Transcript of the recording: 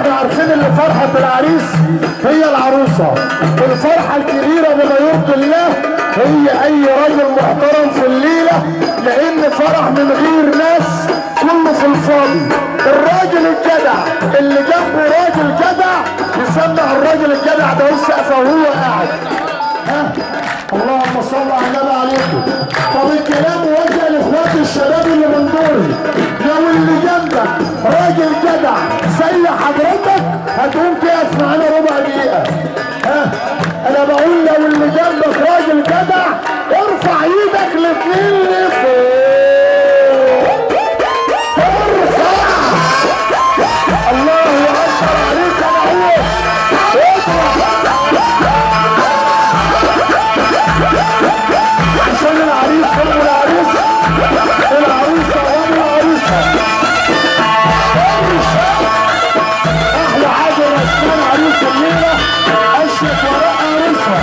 احنا عارفين ان فرحة العريس هي العروسة، والفرحة الكبيرة بما يرضي الله هي اي راجل محترم في الليلة، لان فرح من غير ناس كله في الفاضي. الراجل الجدع اللي جنبه راجل جدع يسمع الراجل الجدع ده السقفة وهو قاعد. ها اللهم صل على النبي عليكم. طب الكلام موجه لاخوات الشباب اللي من دوري، لو اللي جنبك راجل جدع زي حضرتك هتقوم تقف معانا ربع دقيقة. ها انا بقول لو اللي جنبك راجل جدع ارفع ايدك الاتنين لفوق. ارفع. الله اكبر عليك يا معروف. عشان العريس هم العريس، العروسة هم العروسة. احلى حاجة رسمان عروس الليلة اشرف وراء عروسها.